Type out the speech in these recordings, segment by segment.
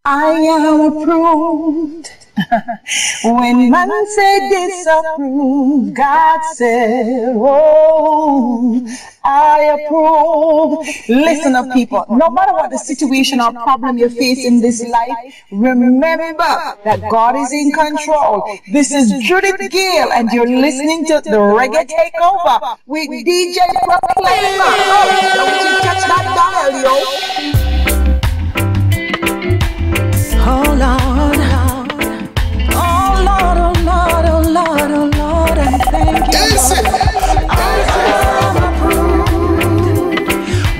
I am approved. When man say disapprove, God said, oh, I approve. Listen up, people. No matter what the situation or problem you face in this life, remember that God is in control. This is Judith Gayle, and you're listening to the Reggae Takeover with DJ Proclaima. Oh, don't you touch that dial, yo. Oh Lord, oh Lord, oh Lord, oh Lord, oh Lord, I thank you. I am approved.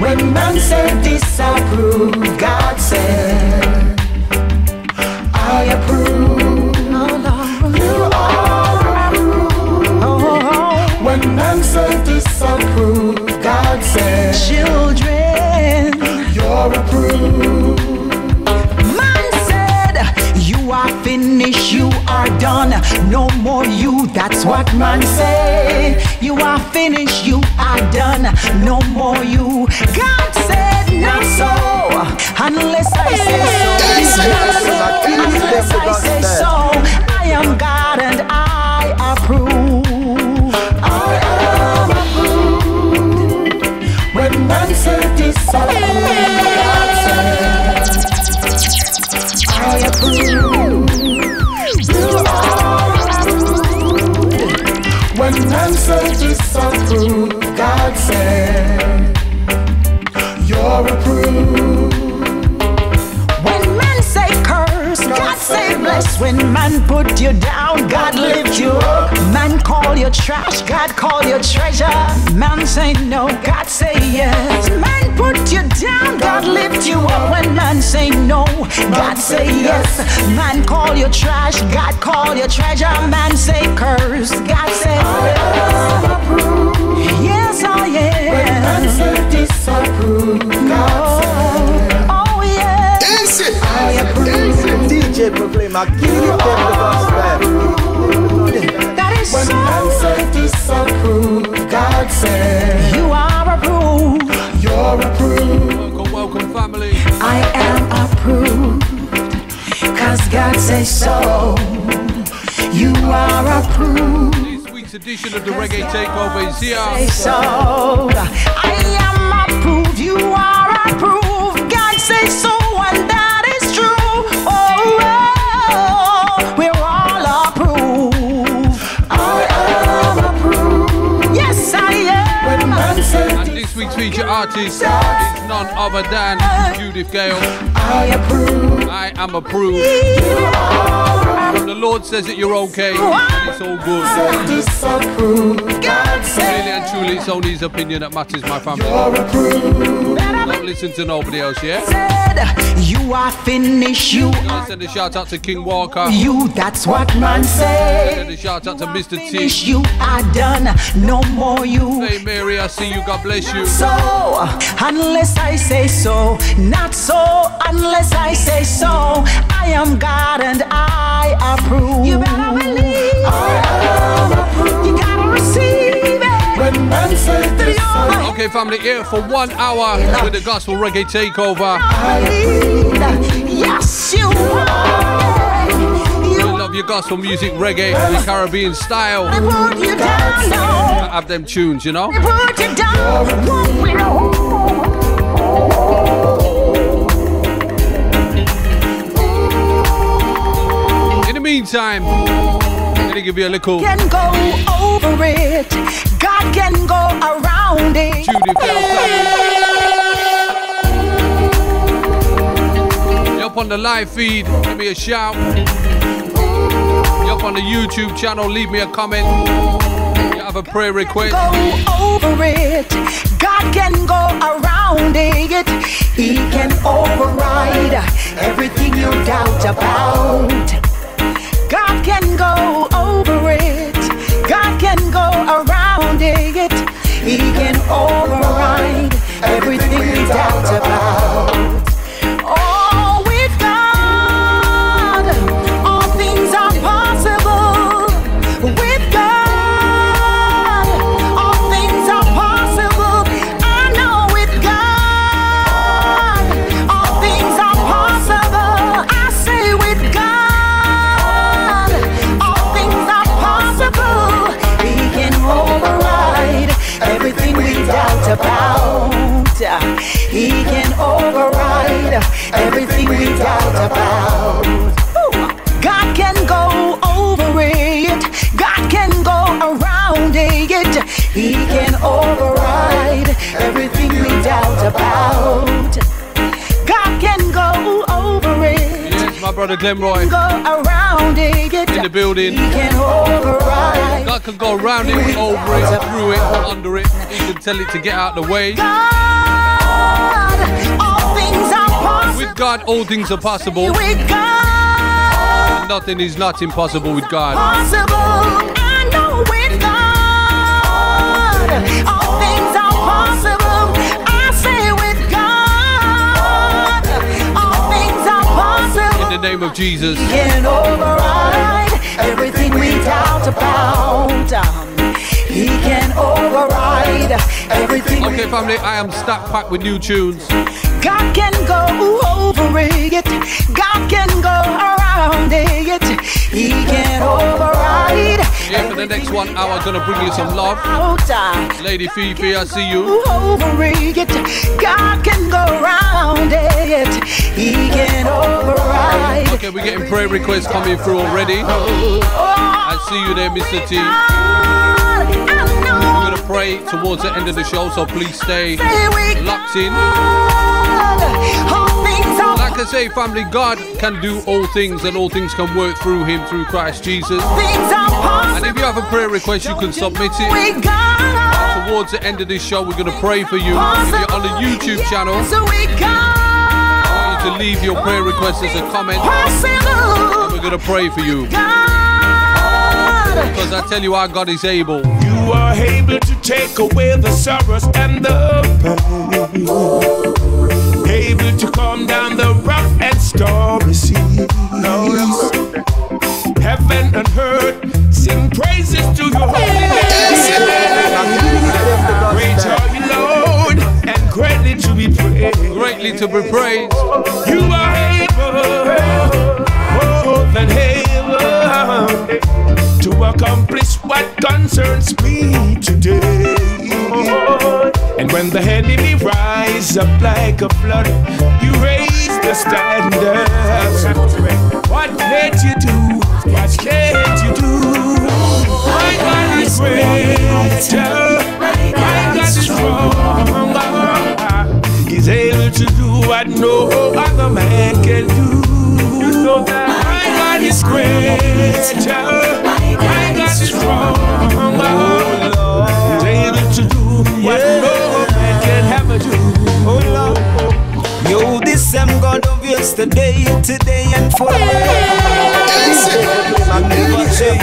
When man said disapprove, God said, I approve. Oh Lord, you are approved. Oh, when man said disapprove, God said, children, you're approved. You are finished, you are done, no more you, that's what man say. You are finished, you are done, no more you. God said not so, unless I say so. Unless I say so, I am God and I approve. I am approved. When man said disapprove, God said, I approve. You are approved. When man says disapprove, God said, you're approved. When man say curse, God say bless. When man put you down, God lift you up. Man call you trash, God call you treasure. Man say no, God say yes. Man put you down, God lift you up. When man say no, God say yes. Man call you trash, God call you treasure. Man say curse, God say I am approved. Yes, I am. When man say disapprove, God say, oh yeah. Dance it. I approve. DJ Proclaima, give them the gospel. That is when so. Man say disapprove, God say, you are approved. You're approved. Welcome, welcome, family. I am approved, cause God says so. You are approved. This week's edition of the Reggae Takeover is here. Say so. I am approved. You are approved. God says so, and that is true. Oh, oh, we're all approved. I am approved. Yes, I am. When man says And this week's feature artist is none other than Judith Gayle. I approve. I am approved. The Lord says that you're okay, and it's all good. Really and truly, it's only his opinion that matters, my family. Don't listen to nobody else, yeah? You are finished, you are. Send a shout out to King Walker. You, that's what man say. Send a shout out to Mr. T. Finish, you are done, no more you. Hey Mary, I see you, God bless you. So, unless I say so, not so, unless I say so. I am God and I approve. You better believe. I am approved. You gotta receive it. When man says this. Okay, family, here for 1 hour with the Gospel Reggae Takeover. Yes, you are. We love your gospel music, reggae, the Caribbean style. Have them tunes, you know. In the meantime, I'm gonna give you a little. Can go over it. God can go around it. Judith Gayle. You're up on the live feed, give me a shout. You're up on the YouTube channel, leave me a comment. You have a prayer request. Go over it. God can go around it. He can override everything you doubt about. God can go over it. God can go around it. He can override everything we doubt about. Oh, with God, all things are possible. With God, all things are possible. I know with God, all things are possible. we doubt about. God can go over it. God can go around it. He can override everything we doubt about. God can go over it. Yes, my brother Glenroy. Go around it. In the building. He can override. God can go around it, over it, through it, under it. He can tell it to get out of the way. God, all things are possible. With God, all things are possible. With God, nothing is not impossible with God. Possible, I know with God, all things are possible. I say with God, all things are possible. In the name of Jesus. He can override everything we doubt about. He can override everything. Okay, family, I am stacked packed with new tunes. God can go over it. God can go around it. He can override. Yeah, for the next 1 hour, gonna bring you some love. Lady Fifi, I see you. Over it. God can go around it. He can override. Okay, we're getting prayer requests coming through already. I see you there, Mr. T. We're gonna pray towards the end of the show, so please stay locked in. Like I say, family, God can do all things, and all things can work through Him, through Christ Jesus. And if you have a prayer request, you can submit it. Towards the end of this show, we're going to pray for you. If you're on the YouTube channel, I want you to leave your prayer request as a comment, and we're going to pray for you. Because I tell you, our God is able. You are able to take away the sorrows and the pain, able to calm down the rough and stormy seas. Heaven and earth sing praises to your holy name. Great are you, Lord, and greatly to be praised. Greatly to be praised. You are able, more than able, to accomplish what concerns me today. And when the enemy rise up like a flood, you raise the standard. What can't you do? What can't you do? My God is greater. My God is stronger. He's able to do what no other man can do. My God is greater. My God is stronger. He's able to do what no man can ever do. Oh Lord. Yo, this same God of yesterday, today and forever. Never change,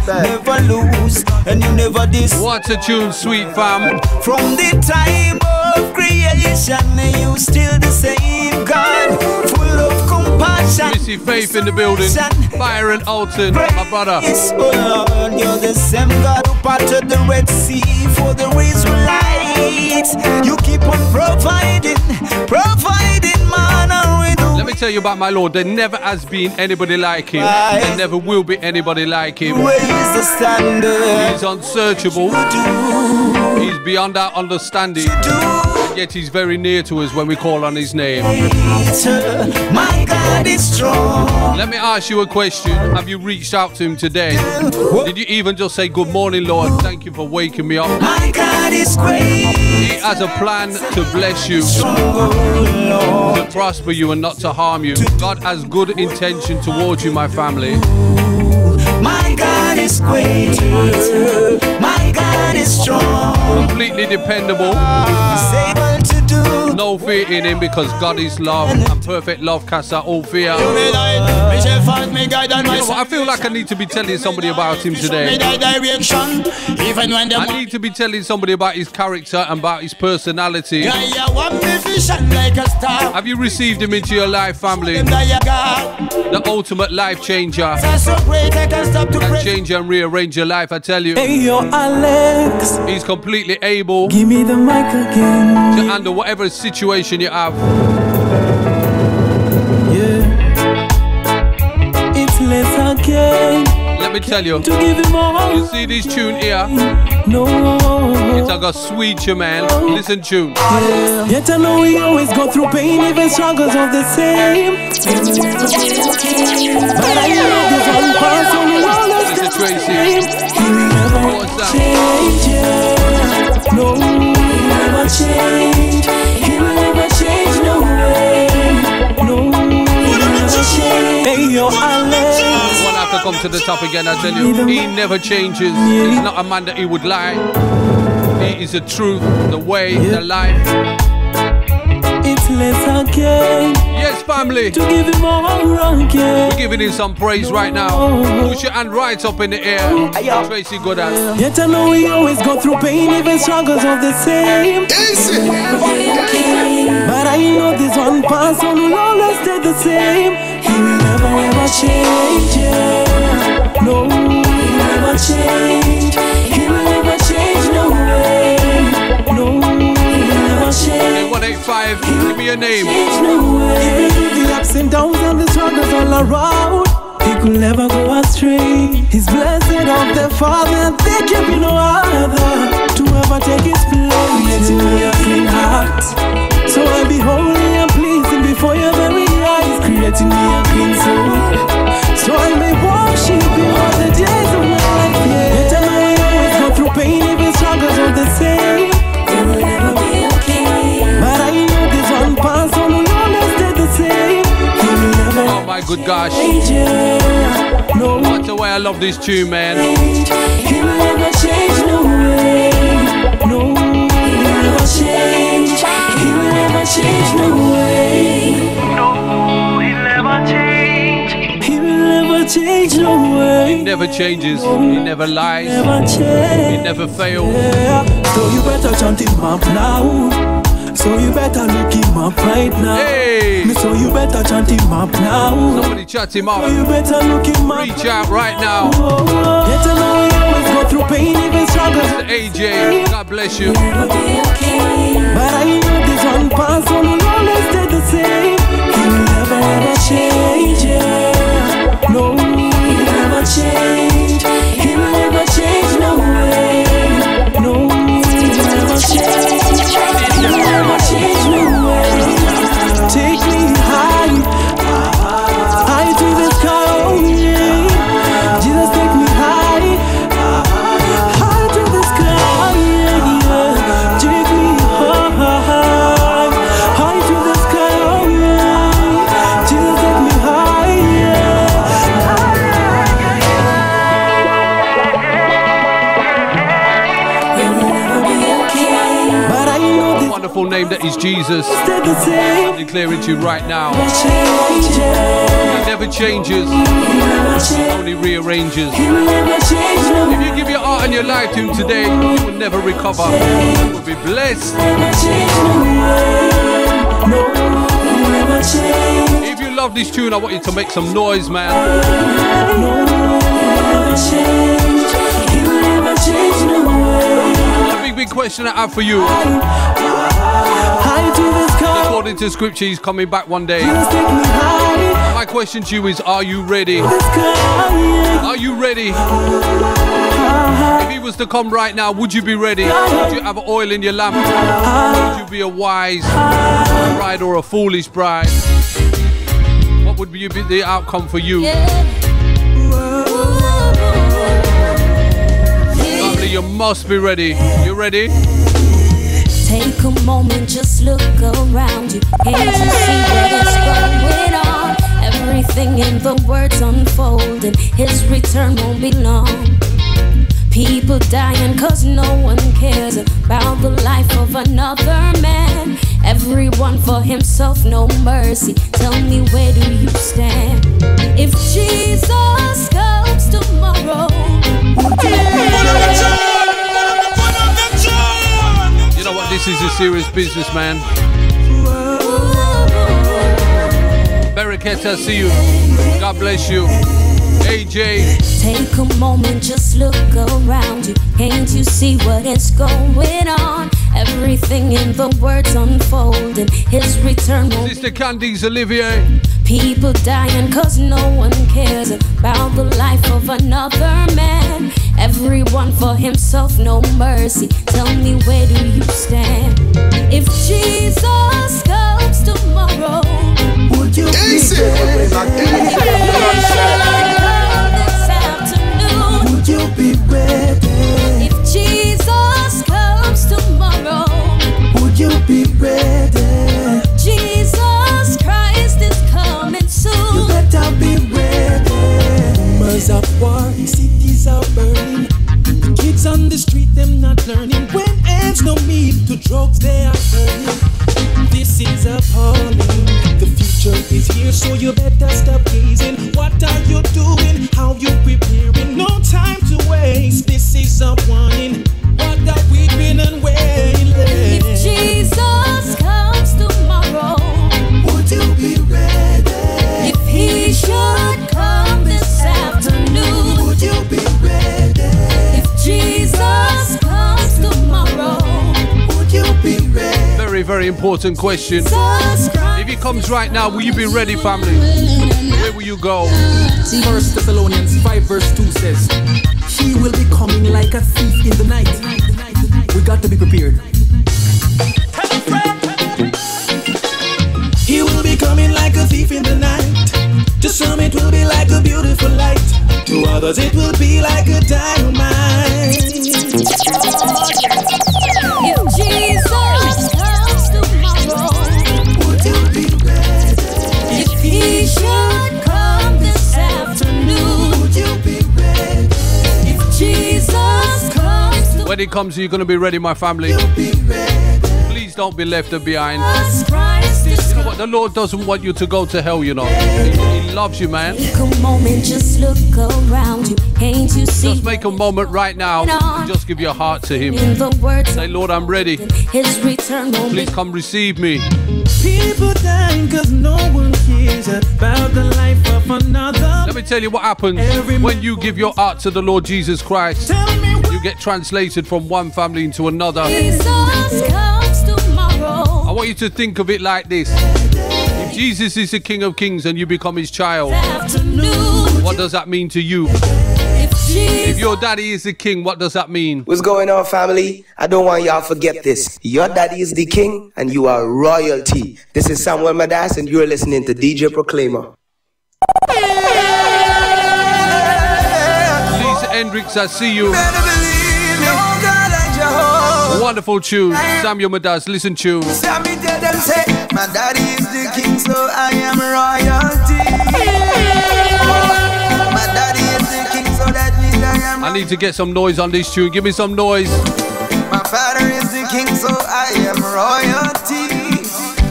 never lose, and you never dis. What's a tune, sweet fam? From the time of creation, you still the same God, full of compassion. Missy Faith in the building. Byron Alton, my brother. Yes, oh Lord, you're the same God who parted the Red Sea for the Israelites. You keep on providing manna with. Let me tell you about my Lord. There never has been anybody like Him. There never will be anybody like Him. Raise the standard. He's unsearchable. He's beyond our understanding. Yet He's very near to us when we call on His name. My God is strong. Let me ask you a question. Have you reached out to Him today? Did you even just say, good morning, Lord? Thank you for waking me up. My God is great. He has a plan to bless you, to prosper you and not to harm you. God has good intention towards you, my family. My God is great. My God is strong. Completely dependable. No fear in Him, because God is love, and perfect love casts out all fear. You know what? I feel like I need to be telling somebody about Him today. I need to be telling somebody about His character and about His personality. Have you received Him into your life, family? The ultimate life changer. Can change and rearrange your life, I tell you. Hey, yo, Alex. He's completely able. Give me the mic again. To handle whatever situation you have. Yeah. It's less again. Let me tell you. You see this tune here? No. It's like a sweet you, man. Listen tune. Yet I know we always go through pain, even struggles are the same. But I know there's one person who always Listen, Tracy. He will never change. No, he will never change. He will never change. No way. No, he will never change. Hey, yo, Alex. One have to come to the top again, I tell you. He never changes. He's not a man that he would lie. He is the truth, the way, the life. It's less again. Yes, family. To give him all again. We're giving him some praise right now. Push your hand right up in the air. Tracy Goddard. Yet I know we always go through pain, even struggles are the same. But I know this one person will always stay the same. He will never ever change. No, he will never change. He will never change. No way. No, he will never change. 185, give me your name. Even through the ups and downs and the struggles all around, he could never go astray. He's blessed of the Father, they can be no other to ever take his place. Letting me a clean heart, so I be holy and pleasing before your very eyes. Creating me a clean soul, so I may worship you all the days of my life. Yet I know we always go through pain, even struggles are the same. It will never be okay. But I know this one person will always stay the same. He will never Oh my good gosh. change. No, What the way I love this tune, man. he will never change. No way. No, he will never change. He will never change. No way. No, he'll never change. He will never change. No way. He never changes. He never lies. Never He change. never fails. Yeah. So you better chant him up now. So you better look him up right now. Hey! So you better chant him up now. Somebody chat him up. So you better look him up. Reach out right now. Yet I know we always go through pain, even struggles. Mr. AJ, God bless you. But I know this one person will always stay the same. He will never ever change. No, he will never change. He will never change. No way. No, he will never change. He will never change. No way. Take me high, high to the sky. Oh yeah. Jesus, take me high, high to the sky. Yeah, yeah. Take me high, high to the sky. Oh yeah. Jesus, take me high. Yeah. It will never be okay. But I know this Wonderful name that is Jesus. stay the same. I'm declaring to you right now. Change. He never changes, only rearranges. He will never change. No, If you give your heart and your life to him today, you will never recover. You will be blessed. never change. No way. No, he will never change. If you love this tune, I want you to make some noise, man. No, he will never change. He will never change. No way. A big question I have for you. High to the sky. According to scripture, he's coming back one day. Just take me high. My question to you is, are you ready? The sky. Are you ready? If he was to come right now, would you be ready? Would you have oil in your lamp? Would you be a wise bride or a foolish bride? What would be the outcome for you? Family, you must be ready. You ready? Take a moment, just look around you. Can't you see what is going on? Everything in the words unfolding. His return won't be long. People dying cause no one cares about the life of another man. Everyone for himself, no mercy. Tell me, where do you stand? If Jesus comes tomorrow, You know what? This is a serious business, man. Barricata, see you. God bless you. AJ. take a moment, just look around you. Can't you see what is going on? Everything in the words unfolding. His return won't Sister Candice Olivier. People dying cause no one cares about the life of another man. Everyone for himself, no mercy. Tell me, where do you stand? If Jesus comes tomorrow, would you be there? This afternoon, would you be ready? If Jesus comes tomorrow, would you be ready? Jesus Christ is coming soon. You better be ready. Rumors of war, cities are burning. The kids on the street, them not learning. When ends no meat to drugs, they are turning. This is appalling. The future is here, so you better stop gazing. What are you doing? How you preparing? No time to waste. This is a warning. What have we been and waiting? If Jesus comes tomorrow, would you be ready? If he should come this afternoon, would you be ready? If Jesus comes tomorrow, would you be ready? Very, very important question. If he comes right now, will you be ready, family? Where will you go? 1 Thessalonians 5 verse 2 says, he will be coming like a thief in the night. We got to be prepared. He will be coming like a thief in the night. To some it will be like a beautiful light. To others it will be like a dynamite. If Jesus comes tomorrow, would you be ready? If he should come this afternoon, would you be ready? If Jesus comes tomorrow, When he comes, you're going to be ready, my family. Please don't be left behind. You know what? The Lord doesn't want you to go to hell, you know. He loves you, man. Take a moment, just look around you. Can't you see? Just make a moment right now and just give your heart to him. Say, Lord, I'm ready. His return won't Please come receive me. People dying cause no one cares about the life of another. Let me tell you what happens when you give your heart to the Lord Jesus Christ. You get translated from one family into another. Jesus comes tomorrow. I want you to think of it like this. If Jesus is the King of Kings and you become his child, what does that mean to you? If your daddy is the king, what does that mean? What's going on, family? I don't want y'all to forget this. Your daddy is the king and you are royalty. This is Samuel Madas and you're listening to DJ Proclaima. Lisa Hendricks, I see you. Wonderful tune. Samuel Madas, listen tune. Sammy tell them say, my daddy is the king, so I am royalty. My daddy is the king, so that means I am. I need to get some noise on this tune. Give me some noise. My father is the king, so I am royalty.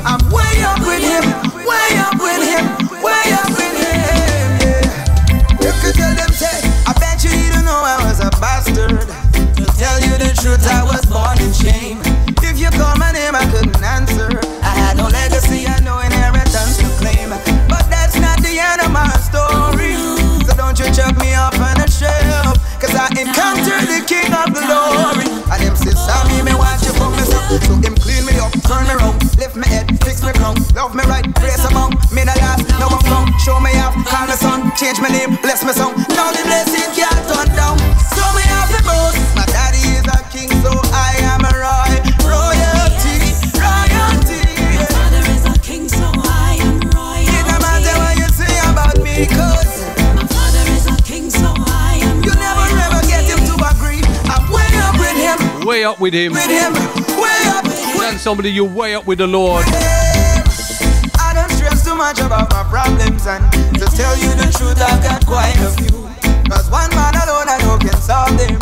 I'm way up with him, way up with him, way up with him. Yeah. You could tell them say, I bet you didn't know I was a bastard. To tell you the truth, I was born in shame. If you call my name, I couldn't answer. I had no legacy, I had no inheritance to claim. But that's not the end of my story. So don't you chuck me off on the shelf, cause I encountered the king of glory. And him say, Sammy, me watch you for myself. So him clean me up, turn me round, lift me head, fix me crown, love me right, praise among me the last, now I'm from. Show me off, call me son, change my name, bless me song. Now the blessing can't turn down. So me off the boat. My daddy is a king, so I am a royalty, royalty. My father is a king, so I am royalty. It no matter what you say about me, cause my father is a king, so I am you never ever get him to agree. I'm way up with him, Way up with him. way up. Tell somebody you're way up with the Lord. I don't stress too much about my problems, and to tell you the truth, I've got quite a few. Cause one man alone I know can solve them,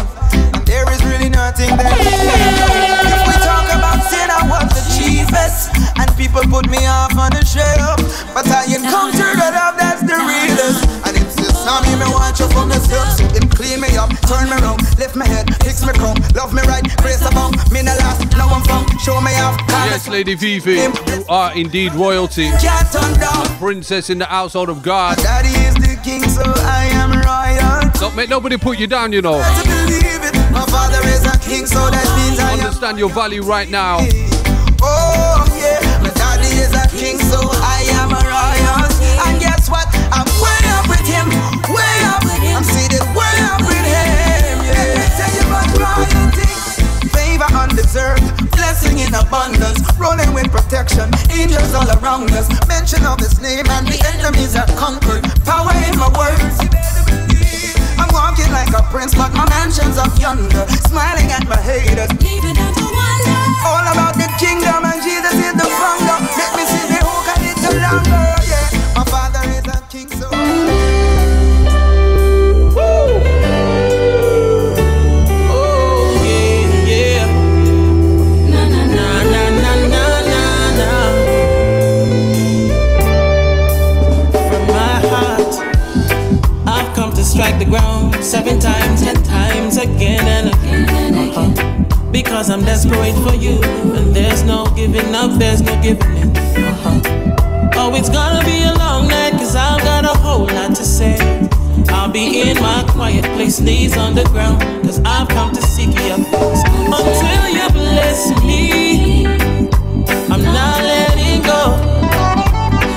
and there is really nothing that if we talk about sin, I was the chiefest, and people put me off on the shelf, but I encountered a love that's the realest. And it's the Sammy, me want you for myself. So it clean me up, turn me round, lift my head, fix me crown, love me right, praise above, me the last, now I'm from, show me off. Yes, Lady Fifi, you are indeed royalty. Can't turn down. Princess in the household of God. Daddy is the king, so I am royal. Don't make nobody put you down, you know. To believe it, my father is a king, so that means I am. Understand your value right now. Oh yeah, my daddy is a king, so I am a royal. And abundance, rolling with protection, angels all around us. Mention of His name and the enemies are conquered. Power in my words. I'm walking like a prince, but my mansion's up yonder, smiling at my haters. All about the kingdom and Jesus is the founder. Let me see the hook a little longer. Yeah, my Father is a king, so. Strike the ground 7 times, 10 times, again and again. Because I'm desperate for you, and there's no giving up, there's no giving in. Oh, it's gonna be a long night, cause I've got a whole lot to say. I'll be in my quiet place, knees on the ground, cause I've come to seek your face. Until you bless me, I'm not letting go.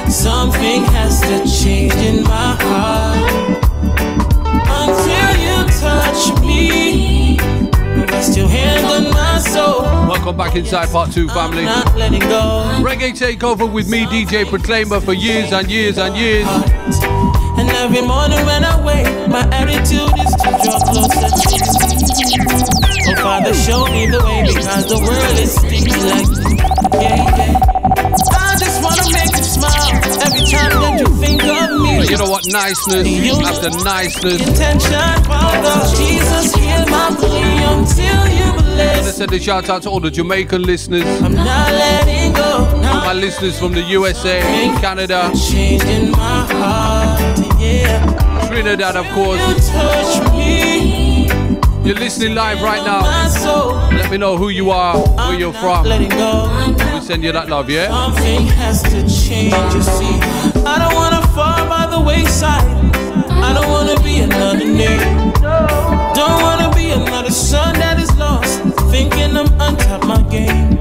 Something has to change in my heart. Until you touch me, rest your hand on my soul. Welcome back inside part 2, family. Not letting go. Reggae Takeover with me, DJ Proclaima, for years and years and years. And every morning when I wake, my attitude is to draw closer to you. Oh, Father, show me the way, because the world is sticky like me. Yeah, yeah. I just wanna make you smile every time that you think of me. But you know what? Niceness after niceness. Intention, Father, Jesus, hear my plea until you bless. I send a shout out to all the Jamaican listeners. I'm not letting go. All my listeners from the USA, Canada, changing my heart, yeah. Trinidad, of course. You touch me. You're listening live right now. Let me know who you are, where you're from. We send you that love, yeah? Something has to change, you see. I don't wanna fall by the wayside. I don't wanna be another name. Don't wanna be another son that is lost, thinking I'm on top of my game.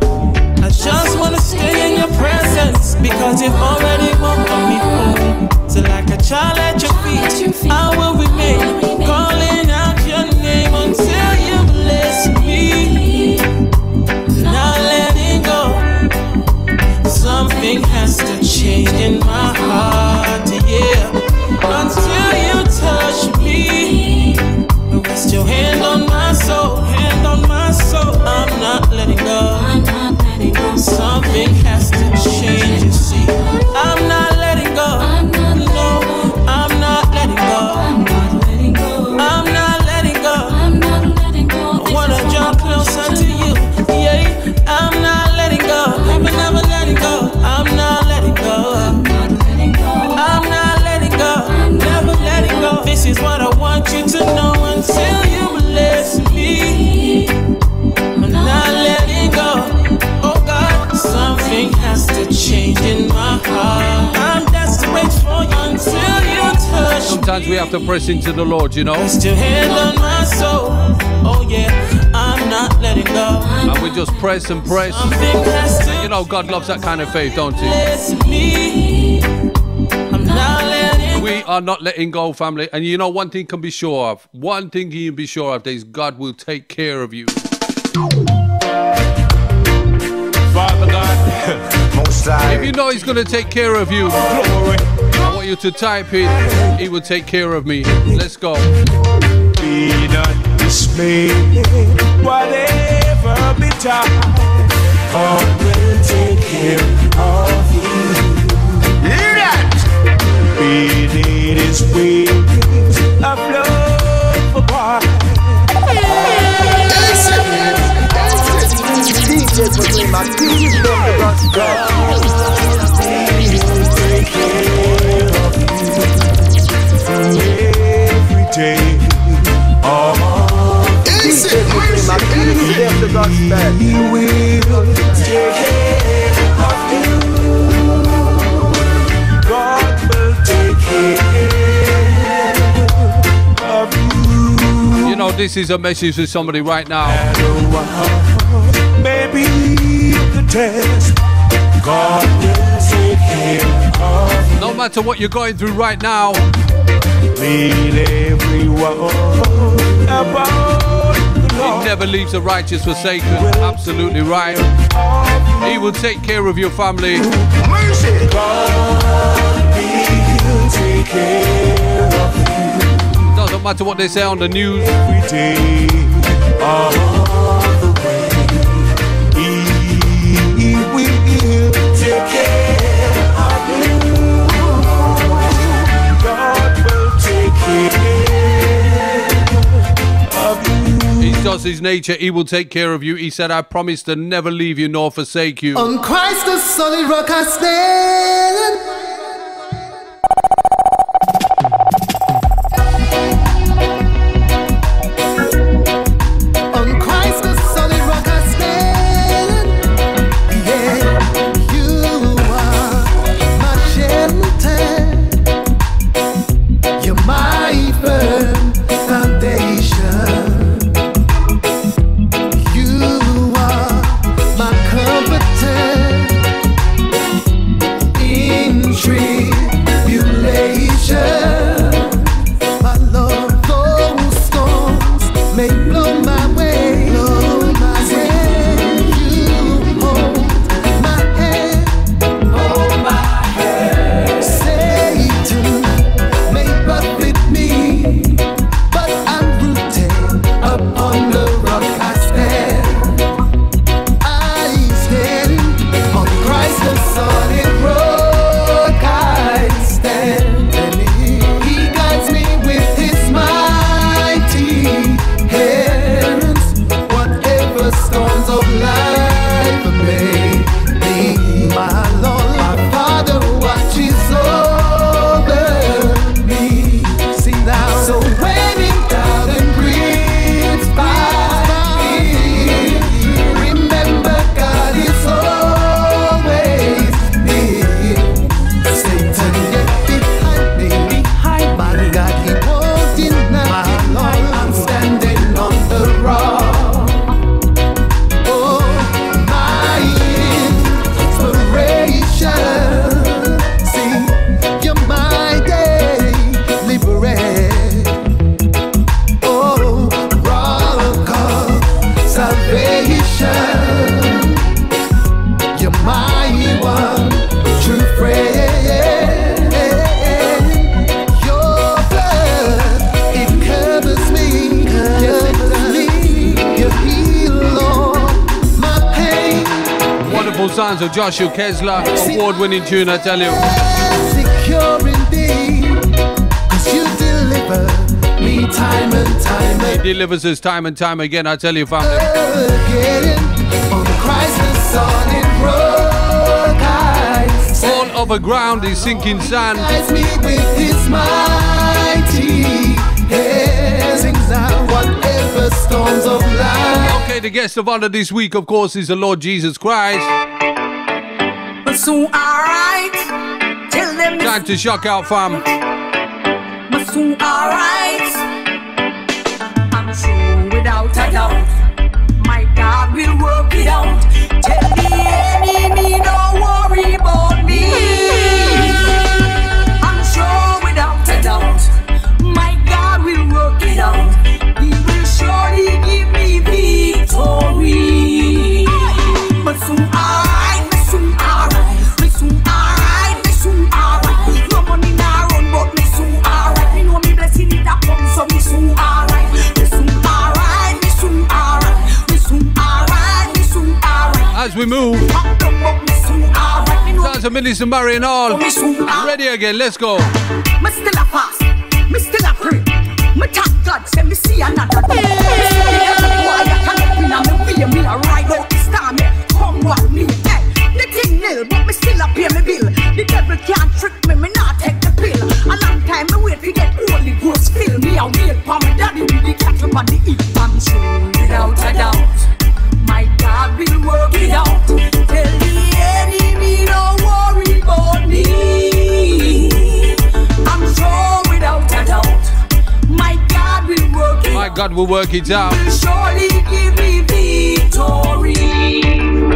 I just wanna stay in your presence, because you've already welcomed me home. So like a child at your feet, I will remain, calling out your name until you bless me. Not letting go. Something has to change in my heart, yeah. Until you touch me, rest your hand on my soul, hand on my soul. I'm not letting go. Something has to change, you see. I'm not letting go. No, I'm not letting go. I'm not letting go. I wanna draw closer to you, yeah. I'm not letting go. Never, never letting go. I'm not letting go. I'm not letting go. Never letting go. This is what I want you to know until you bless me. I'm not letting go. Oh God, something has to change in my heart. I'm desperate for you until you touch. Sometimes we have to press into the Lord, you know. Rest your hand on my soul. Oh yeah, I'm not letting go. And we just press and press. Something has to, you know, God loves that kind of faith, don't he? bless me. I'm not letting We are not letting go, family. And you know, one thing can be sure of. One thing you can be sure of is God will take care of you. Father God, most high. If you know He's going to take care of you, Glory. I want you to type in, He will take care of me. Let's go. Be not dismayed, whatever betide, God will take care of you. Hear that? Beneath His wings of love abide. DJ Proclaima, give them the gospel. Take care of you every day. DJ Proclaima, give them the gospel. He will take care of you. God will take care of you. You know, this is a message to somebody right now. Maybe the test, God will take care of you. No matter what you're going through right now, Lead everyone about the Lord. He never leaves the righteous forsaken. Absolutely right. He will take care of your family. Mercy. God will take care of you. Doesn't matter what they say on the news. Every day of the way. He will take care of you. God will take care of you. He does his nature. He will take care of you. He said, I promise to never leave you nor forsake you. On Christ the solid rock I stand. On Christ the solid rock I stand. Yeah, you are my shelter. You're my firm foundation. You are my comforter in tribulation. My Lord, those storms may blow my way, blow my way. You hold my hand, hold my hand. Satan may buffet me, but I'm rooted upon the rock I stand. I stand on Christ the solid rock I stand. And he guides me with his mighty hands. Whatever storms of life may be, my Lord, my Father watches over me. See now, so when in doubt and grief by me, remember God is always near. Satan get behind me, my God he won't deny. My Lord, I'm standing on the rock. Oh, my inspiration. See, you're my daily bread. Oh, rock of salvation. You're my one true friend. Your blood, it covers me. You heal all my pain. Wonderful sounds of Joshua Kesler. Award-winning tune, I tell you. Secure in thee, 'cause you deliver me time and time He delivers us time and time again, I tell you, family. again. On Christ the solid rock I stand. All over ground is sinking sand. Guides me with his mighty hands. Sings out whatever storms of life. Okay, the guest of honor this week, of course, is the Lord Jesus Christ. But soon alright. Tell them Time to shock out, fam. but soon alright. I'm sure without a doubt, my God will work it out. Tell the enemy don't worry about me. I'm sure without a doubt, my God will work it out. He will surely give me victory. But soon alright, but soon alright, but soon alright, but soon alright. No money now run, but me soon alright. Me know me blessing it a come, so me soon alright. Me soon alright, me soon alright, me soon alright, me soon alright. As we move, sounds of Minister Murray and all. Ready again, let's go. Me still a fast, me still a pray. Me thank God, say me see another day. Me see the every boy that can up in a me way. Me a ride out the storm, come what me. Hey, the thing nil, but me still a pay me bill. The devil can't trick me, me not take the pill. A long time me wait to get Holy Ghost fill. Me a wait for me daddy with the cattle on the heap. I'm sure without a doubt, my God will work it out. Tell the enemy don't worry about me. I'm sure without a doubt, my God will work it out. My God will work it out. Will surely give me victory.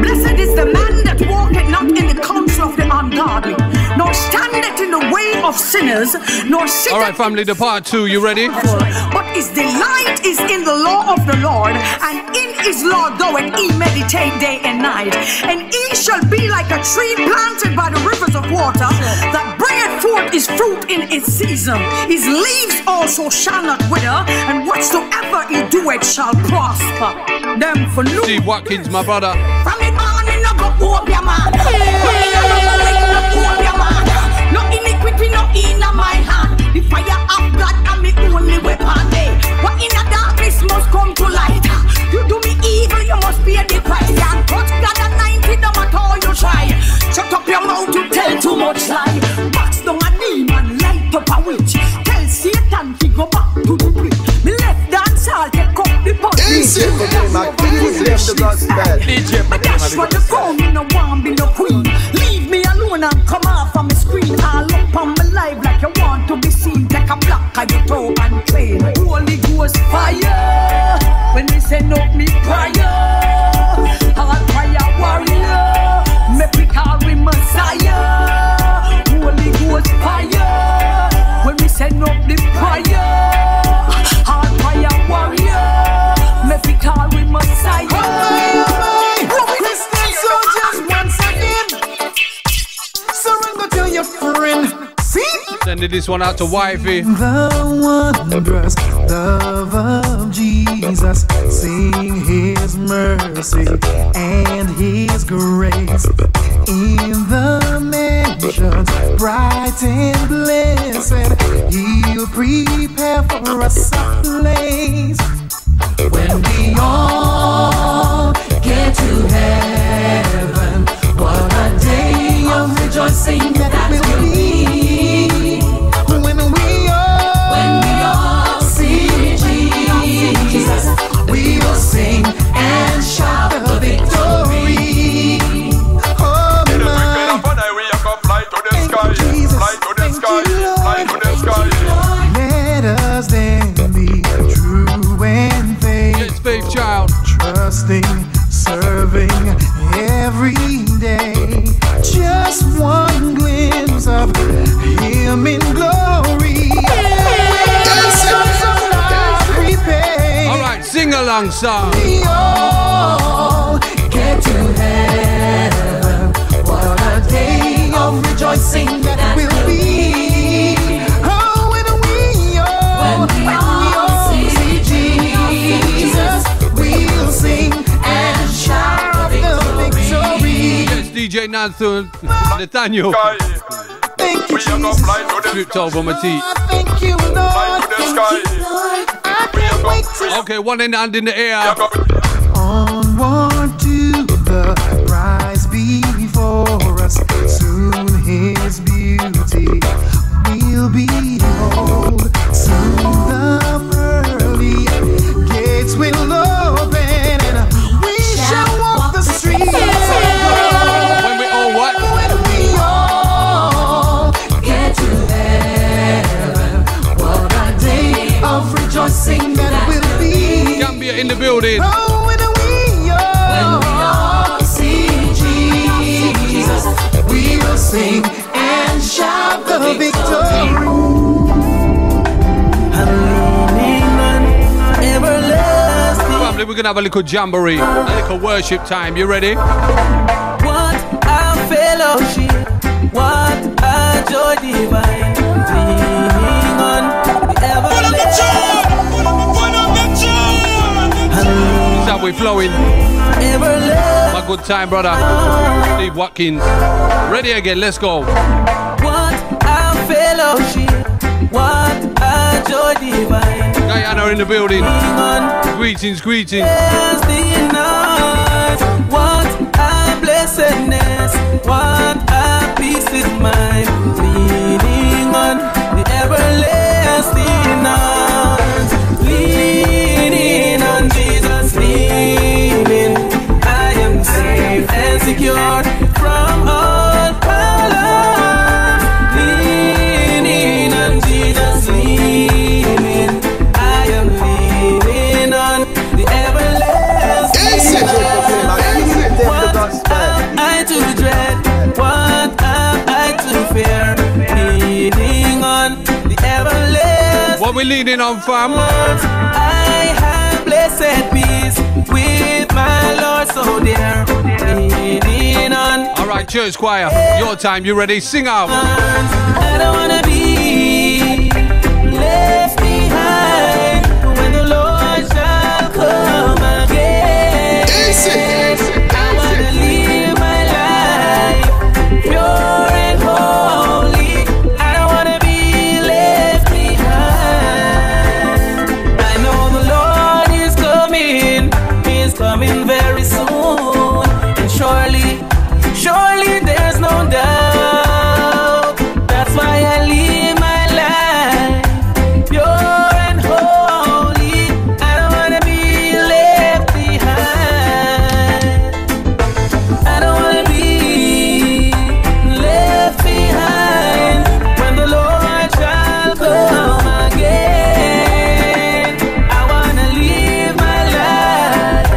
Blessed is the man that walketh not in the counsel of the ungodly, nor standeth in the way of sinners, nor sitteth. All right, family, the part 2, you ready? But his delight is in the law of the Lord, and in his law goeth he meditate day and night. And he shall be like a tree planted by the rivers of water, that bringeth forth his fruit in its season. His leaves also shall not wither, and whatsoever he doeth shall prosper. Them for new. Steve Watkins, my brother. From the morning, no go hope your man. No iniquity, no in my hand. The fire of God and me only weapon. What in the darkness must come to light. You do me evil, you must pay the price. Can't touch God at 90, no matter how you try. Shut up your mouth to tell too much lie. Box down a demon, light up a witch. Tell Satan to go back to the brick. Me left dance, I'll take up the punch. That's what the phone, me no want be no queen. Leave me alone and come off on my screen. All up on my life like you want to be seen. Take a block of your toe and train. Holy Ghost fire. When we send up me prayer. Hard prayer warrior. Make me call we Messiah. Holy Ghost fire. When we send up the prayer. Hard prayer warrior. Make me call we Messiah. Christian soldiers once again. Surrender to your friend. See? Sending this one out to Wifey. The wondrous love of Jesus, sing his mercy and his grace. In the mansions bright and blessed, he'll prepare for us a place. When we all get to heaven, what a day of rejoicing that will be. When we all see Jesus, we will sing and shout the victory. Oh my, Jesus, thank you, Lord. Let us then be true and faithful, Faith Child, trusting, serving every day. Just one glimpse of him in glory. all right, sing along song. We all get to heaven. What a day of rejoicing that will be. Oh, when we all see Jesus, we'll sing and shout the victory. Yes, DJ Nathaniel. Thank you, Jesus. Slipped over my teeth. Thank you, Lord. Thank you, Lord. I can't wait to Okay, one in the hand in the air. onward to the prize before us. Soon his beauty will behold. Soon the pearly gates will open, and we shall walk the streets of gold. When we all what? When we all get to heaven, what a day of rejoicing that will be. Gambia in the building. Oh, when we all see Jesus, we will sing and shout the victory. Family, we're gonna have a little jamboree, a little worship time. You ready? What a fellowship, what a joy divine. Leaning on the everlasting. Is that we flowing? My good time, brother. Steve Watkins. Ready again, let's go. What a fellowship, what a joy divine. Guyana in the building. Greetings, greetings. What a blessedness, what a peace is mine. Leaning on the everlasting arms. Leaning on Jesus, leaning. I am safe and secure from all alarms. Leaning on Jesus, leaning. I am leaning on the everlasting arms. What am I to dread? What am I to fear? What we leaning on, fam? I have blessed peace with my Lord, so there leaning on. All right, church choir, your time. You ready? Sing out. I don't wanna be left behind when the Lord shall come again. I wanna live my life pure and holy. I don't wanna be left behind. I know the Lord is coming. He's coming very soon. And surely there's no doubt. That's why I live my life pure and holy. I don't wanna be left behind. I don't wanna be left behind when the Lord shall come again. I wanna live my life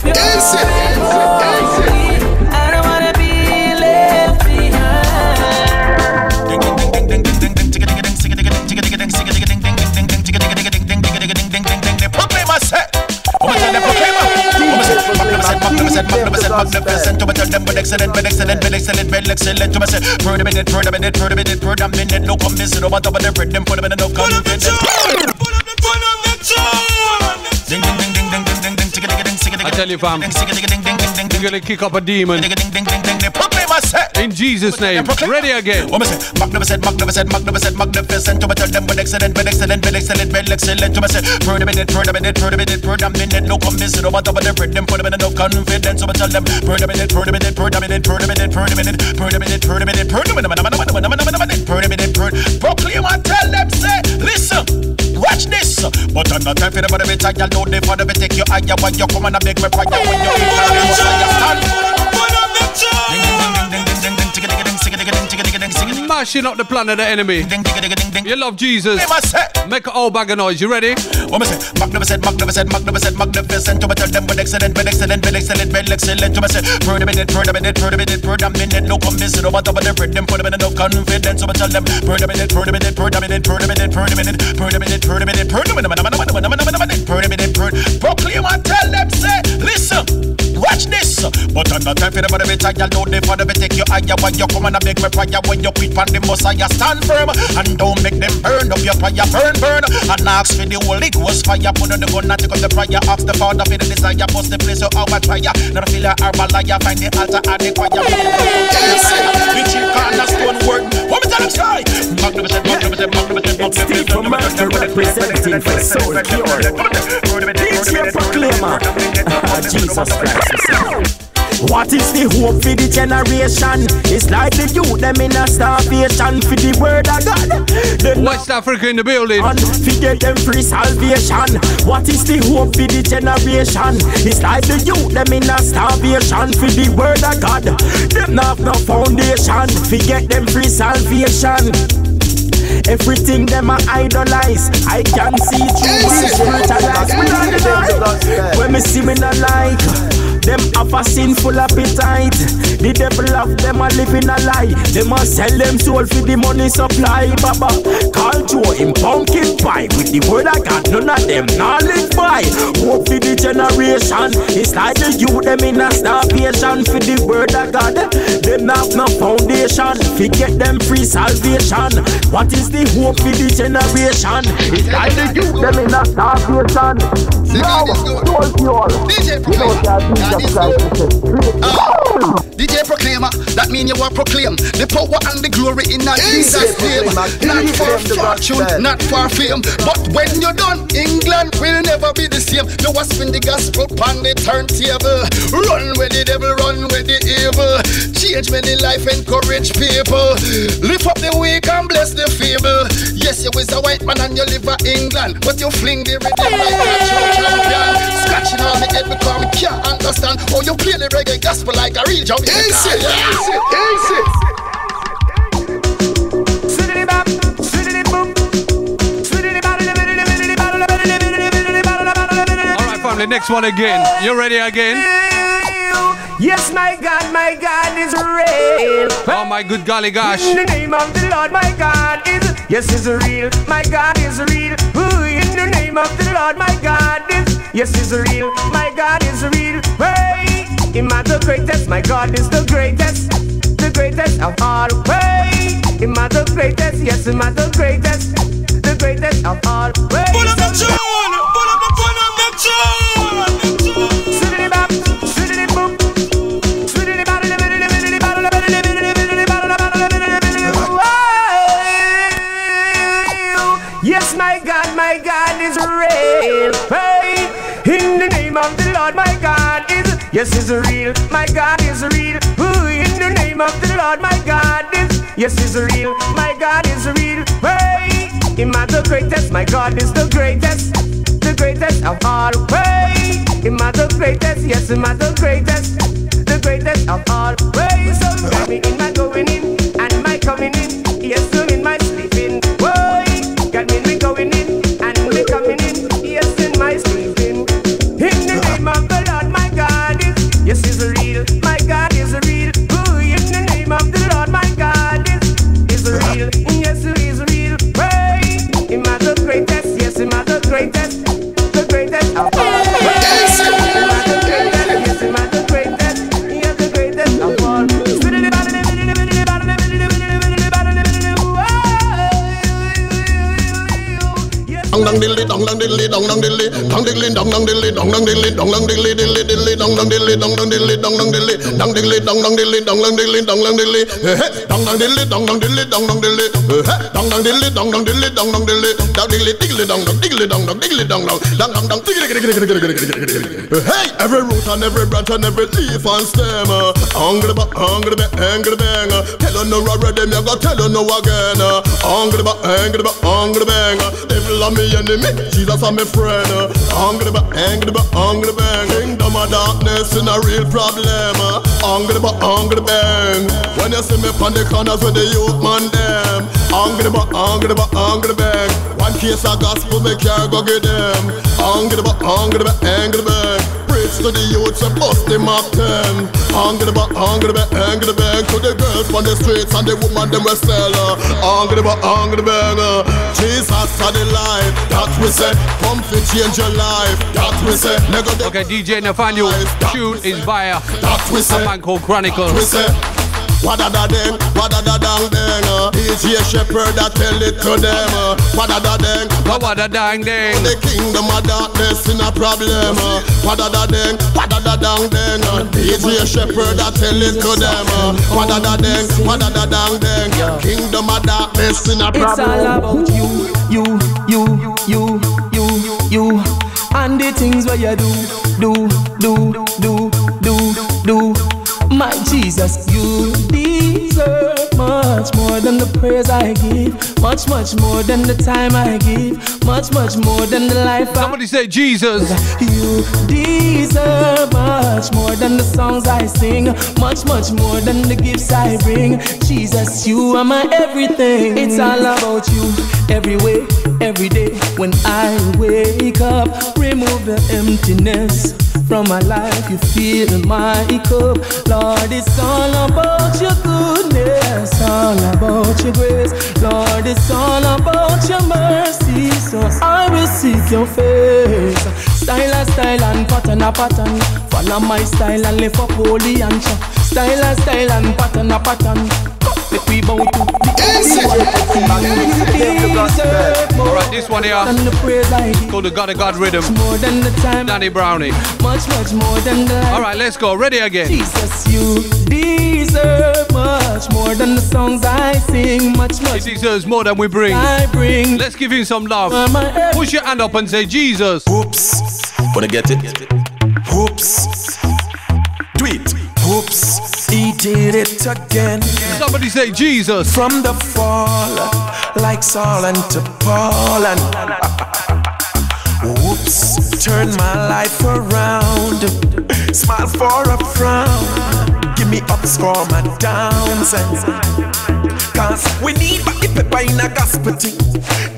pure and holy. I don't wanna be left Proclaima set. Proclaima. To tell them with excellent. No comments, no matter what they read them, put them in enough confidence. I tell you, fam, you're gonna kick up a demon. In Jesus' name. Ready again. Magnificent. To tell them with excellent. No comments, no matter what they read them, put them in enough confidence. So I tell them, Proclaima, tell them, say, listen. Watch this, but I'm not time for the body bit. I know they for the bit take your eye when you come and I make me cry when you mashing up the plan of the enemy. You love Jesus. Make an old bag of noise. You ready? Magnificent. To tell them with excellent. No comments, no matter what they read them, put them in enough confidence. So I tell them, Proclaima, tell them, say, listen. Watch this, but I'm not time for the body bit. I know they for the bit take your eye when you come and I make me cry when you quit from the Messiah. Stand firm and don't make them burn up your prayer. Burn and ask for the Holy Ghost fire. Put on the gun and take up the prayer. Ask the Father for the desire. Post the place of our prayer. Not a filler or a liar. Find the altar and the choir. The chief cornerstone word. What me tell them sky? Magnificent. It's Steve from Mercury representing for Soul Cure. DJ Proclaima. Jesus Christ. What is the hope for the generation? It's like the youth them in a starvation for the word of God. West Africa in the building. Forget them free salvation. What is the hope for the generation? It's like the youth them in a starvation for the word of God. Them have no foundation. Forget them free salvation. Everything them I idolize, I can see through my spiritualize. When me see me not like them have a sinful appetite. The devil of them a living a lie. Them a sell them soul for the money supply. Baba, call Joe him pumpkin pie. With the word I got, none of them knowledge by. Hope for the generation. It's like the youth them in a starvation for the word of God. Them have no foundation. Forget them free salvation. What is the hope for the generation? It's like the youth them in a starvation. Now, soul pure. You know that DJ Proclaima, that mean you are proclaim the power and the glory in Jesus' name. Not for fortune, not for fame, but when you're done, England will never be the same. You was spin the gospel on the turntable. Run with the devil, run with the evil. Change many life, encourage people. Lift up the weak and bless the feeble. Yes, you was a white man and you live in England, but you fling the rhythm like a true champion. Scratching on the head because we can't understand. Oh, you play the reggae gospel like a real Jamaican. Easy. Alright, family, next one again. You ready again? Yes, my God is real. Oh, my good golly gosh. In the name of the Lord, my God is yes, is real. My God is real. Ooh, in the name of the Lord, my God is, yes, is real. My God is real. Hey, Him are the greatest. My God is the greatest of all. Hey, Him are the greatest. Yes, Him are the greatest of all. Hey, pull up the tune. Pull up the tune. Swiddly bop, swiddly boop. Yes, my God is real. Hey, in the name of the Lord, my God is, yes, is real. My God is real. Ooh, in the name of the Lord, my God is, yes, is real. My God is real. Hey, Him are the greatest. My God is the greatest of all. Hey, Him are the greatest. Yes, Him are the greatest of all. Hey, so got me in my going in and my coming in. Yes, so in my sleeping. Whoa, got me in me going in and me coming in. Yes, in my sleeping. In the name of the Lord, my God is, yes, is real. My God is real. Ooh, in the name of the Lord, my God is real. Yes, He is real. Hey, Him are the greatest. Yes, Him are the greatest of all. Yes, Him are the greatest. Yes, Him are the greatest. He is the greatest of all. Dong dilly dong dong dilly dong dong dilly dong dilly dong dong dilly dong dong dilly dong dong dilly dilly dilly dong dong dilly dong dong dilly dong dong dilly dong dilly dong dong dilly dong dong dilly dong dong dilly dong dong dilly dong dong dilly dong dong dilly dong dong dilly dong dong dilly dong dong dilly dong dilly diggly dong dong diggly dong dong diggly dong dong dong dong dong diggly. Hey, every root and every branch and every leaf and stem, hungry bang. Tell you no rubber them, you go tell you no again. Hungry bang. Devil on me enemy, Jesus are my friend. Hungry bang. Kingdom of darkness in a real problem. Hungry bang. When you see me on the corners with the youth man them. Hungry bang. One case of gospel me can't go get them. Hungry bang. Preach to the youths and bust them up them. Hungry bang. To the girls on the streets and the woman them will sell. Hungry bang. Jesus are the life. That we say, come to change your life. That we say, okay, DJ Nathaniel, tune is via a man called Chronicle. What da dang, DJ Shepherd that tell it to them. What da dang, the kingdom of darkness in a problem. What da dang, DJ Shepherd that tell it to them. What da dang, kingdom of darkness in a problem. It's all about you, and the things where you do. My Jesus, you deserve much more than the praise I give, much more than the time I give, much more than the life Somebody say Jesus. You deserve much more than the songs I sing, much more than the gifts I bring. Jesus, you are my everything. It's all about you, every way, every day. When I wake up, remove the emptiness from my life, you fill my cup. Lord, it's all about your goodness, all about your grace. Lord, it's all about your mercy, so I will seek your face. Style and pattern. Follow my style and lift up holy and chop. Style and pattern. Make we bow to Alright, this one here called the God of God Rhythm. More than the time Danny Brownie. Much more than the Alright, let's go. Ready again. Jesus, you deserve much more than the songs I sing. Much He deserves more than we bring. Let's give him some love. Push your hand up and say Jesus. Whoops. Wanna get it? Whoops. Do it. Whoops. He did it again. Somebody say Jesus. From the fall, like Saul and to Paul and whoops, turn my life around. Smile for a frown. Give me up, score my downs. Cause we need back the pepper in a gospel thing.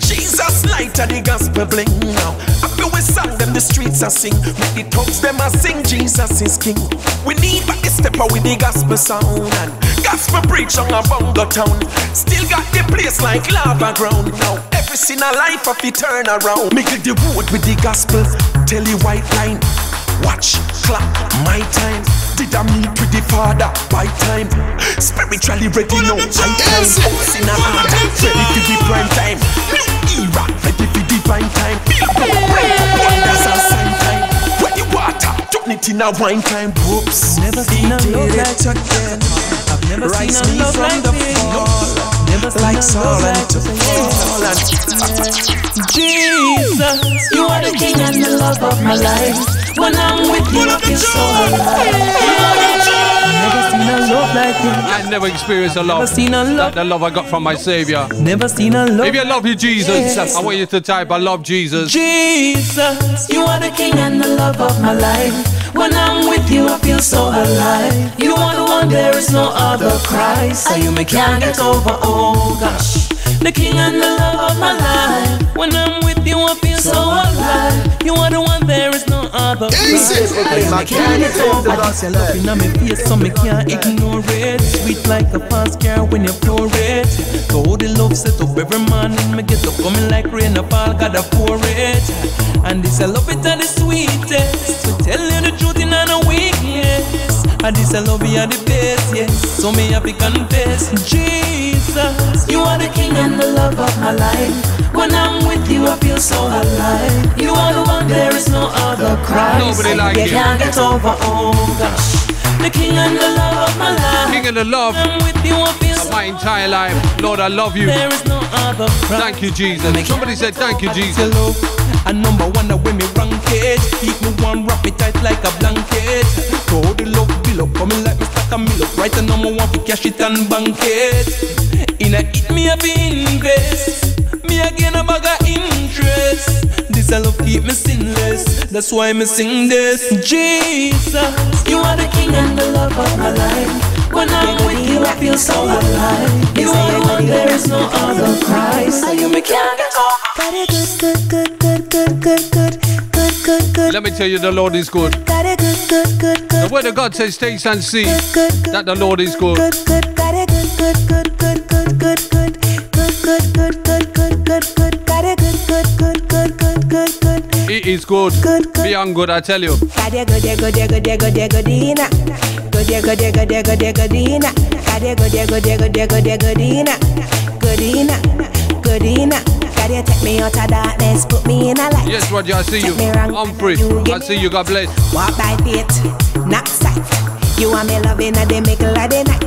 Jesus Jesus light and the gospel bling now. After we sang them the streets a sing. With the tongues them a sing Jesus is king. We need back the stepper with the gospel sound. And gospel preach on a bongo town. Still got the place like lava ground. Now every sinner life of it turn around. Make it the road with the gospel. Tell you white line. Watch, clap, my time. Did I meet with the Father by time? Spiritually ready now, high time. House in a heart, ready for the prime time. New era, ready for divine time. Wonders and sign time. When the water, turn it in a wine time. Whoops, never seen a love like again. I've never seen a love like this. Never seen like a love like this. Jesus, you are the king and the love of my life. When I'm with you, I feel so alive. Never seen a love like you. I never experienced a love. Never seen a love. The love I got from my Savior. Never seen a love. If you love you, Jesus, yes. I want you to type, I love Jesus. Jesus, you are the king and the love of my life. When I'm with you, I feel so alive. You are the one, there is no other Christ. You can't get over, oh gosh. The king and the love of my life. When I'm with you, I feel so alive. You are the one, there is no other Christ. I can't get over. I just love in my face, so I can't ignore it. Sweet like a fast car when you pour it. So the love set up every morning. Me get up coming like rain, a fall, gotta pour it. And this I love it and the sweetest. To tell you the truth in a weakness. And this I love you are the best, yes. So me have to confess, Jesus, you are the king and the love of my life. When I'm with you, I feel so alive. You are the one, there is no other Christ. Nobody like you. Can't get over, oh gosh. The king and the love of my life. King and the love of my entire life. Lord, I love you. There is no other Christ. Thank you, Jesus. Somebody said, thank you, Jesus. And number one, when me rank it, keep me one, wrap it tight like a blanket. Throw the love bill up, coming like Mr. Camilo. Right and number one, for cash it and bank it. In a hit me up invest. Me again a bag of interest. This I love keep me sinless. That's why me sing this. Jesus, you are the king and the love of my life. When I'm with you, I feel so alive. You are the one, there is no other Christ. So you me can't get over. Let me tell you, the Lord is good. The word of God says, taste and see that the Lord is good. It is good. Beyond good, I tell you. You take me out of darkness, put me in a light. Yes, Roger, I see you. I'm free. I see you, God bless. Walk by faith, not sight. You are me loving at the middle of the night.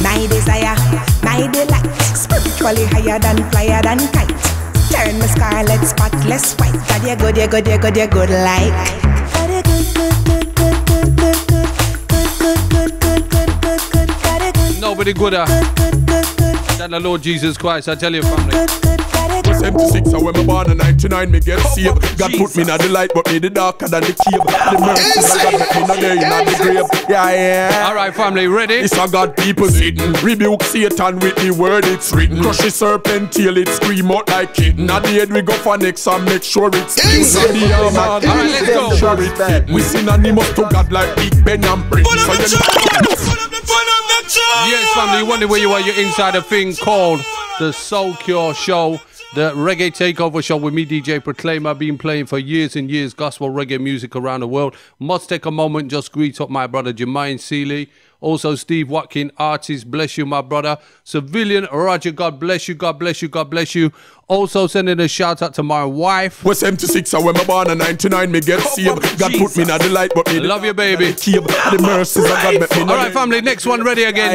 My desire, my delight. Spiritually higher than flyer than kite. Turn the scarlet, spotless white. God, you're good, you're good, you're good, you're good like. God, you're good. Nobody gooder than the Lord Jesus Christ, I tell you, family. 76, I when me born in 99, me get saved. God put me in the light, but me the darker than the cave. The mercy of God make me not there in the grave. Yeah. Alright, family, ready? It's a God people sitting. Rebuke Satan with the word it's written. Crush the serpent till it scream out like kitten. At the end we go for next and make sure it's easy. Alright, let's go. Sure it's fit. We synonymous to God like Big Ben and Britain. Yes, family, you wonder where you are. You're inside a thing called the Soul Cure Show. The Reggae Takeover show with me, DJ Proclaima. I've been playing for years and years gospel reggae music around the world. Must take a moment and just greet up my brother Jermaine Seeley. Also Steve Watkin, artist, bless you, my brother. Civilian Roger, God bless you, God bless you, God bless you. Also sending a shout out to my wife. Was 76, I when me born in 99, me get saved. God put me in the light, but me love you, baby. The mercies of God make me know. Alright, family, next one ready again.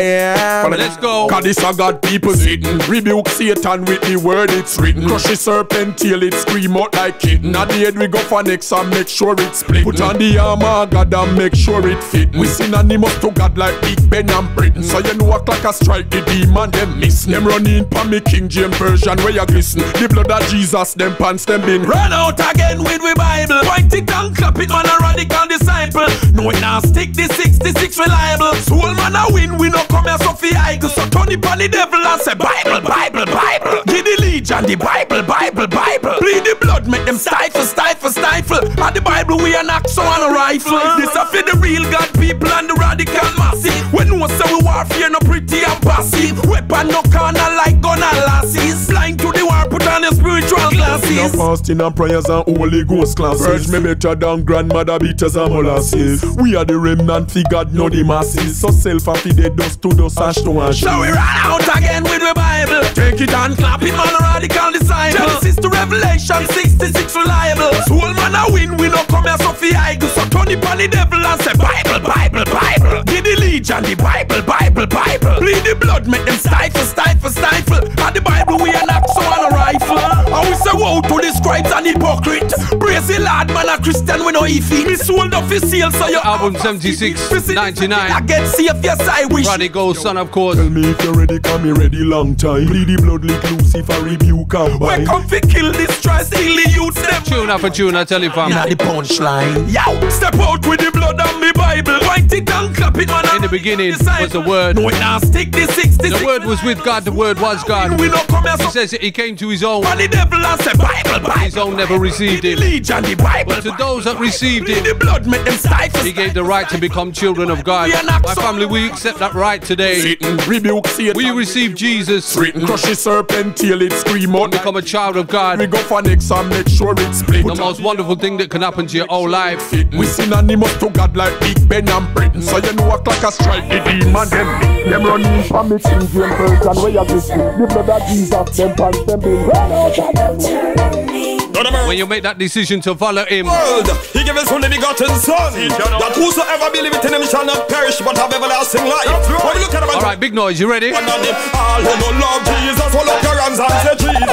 Let's go. Cause this a God people sitting. Rebuke Satan with the word it's written. Crush the serpent till it scream out like kitten. At the end we go for next and make sure it's split. Put on the armor God and make sure it fit. We synonymous to God like like Big Ben and Britain. So you know a clock a strike the demon them miss. Them running pa me King James version where you glisten. The blood of Jesus them pants them bin. Run out again with we Bible. Point it and clap it man a radical disciple. No it now stick the 66 reliable. Soul man a win we no come here so fi idle. So turn it on the devil and say Bible, Bible, Bible. Give the legion the Bible, Bible, Bible. Bleed the blood make them stifle, stifle, stifle. And the Bible we an axe so on a rifle. This a for the real God people and the radical massive. When no say we warfare no pretty and passive. Weapon no corner like gun and lasses. Blind to the war put on your spiritual glasses. No fasting and prayers and Holy Ghost classes. Urge me better than grandmother beaters and molasses. We are the remnant fi God know the masses. So self and fi dead dust to dust ash to ash. So we run out again with the Bible. Take it and clap it man a radical disciple. Genesis to Revelation 66 reliable. Soul man a win we no come here so fi idle. So turn it on the devil and say Bible, Bible, Bible. Give the legion the Bible, Bible, Bible. Bleed the blood make them stifle, stifle, stifle. And the Bible we an axe so on a rifle. And we say woe to the scribes and hypocrite. Praise the Lord man a Christian we no iffy. Me sold off his seal so your album 76-99. I get safe yes I wish. Radical son of course. Tell me if you're ready come me ready long time. Bleed the blood like Lucifer rebuke and bind. We come fi kill this try steal the youth them. Tune after tune I tell you fam. Inna the punchline. Yo, step out with the blood and me Bible. Point it and clap it man. In the beginning was the word. No it now stick the 66. The word was with God, the word was God. We no come here He says that he came to his own. And the devil and say Bible, Bible. His own never received it. Legion the Bible. But to those that received it, the blood make them stifle. He gave the right to become children of God. My family, we accept that right today. Satan rebuke Satan. We receive Jesus. Satan crush his serpent till it scream out. Become a child of God. We go for next and make sure it's split. The most wonderful thing that can happen to your whole life. We synonymous to God like Big Ben and Britain. So you know a clock a strike the demon them running from me King James version where you glisten. The blood of Jesus them pants them bin. When you make that decision to follow him, he gave his only begotten son, that whosoever believeth in him shall not perish but have everlasting life. When we look at him, all right, big noise, you ready? All who no love Jesus, hold up your hands and say Jesus.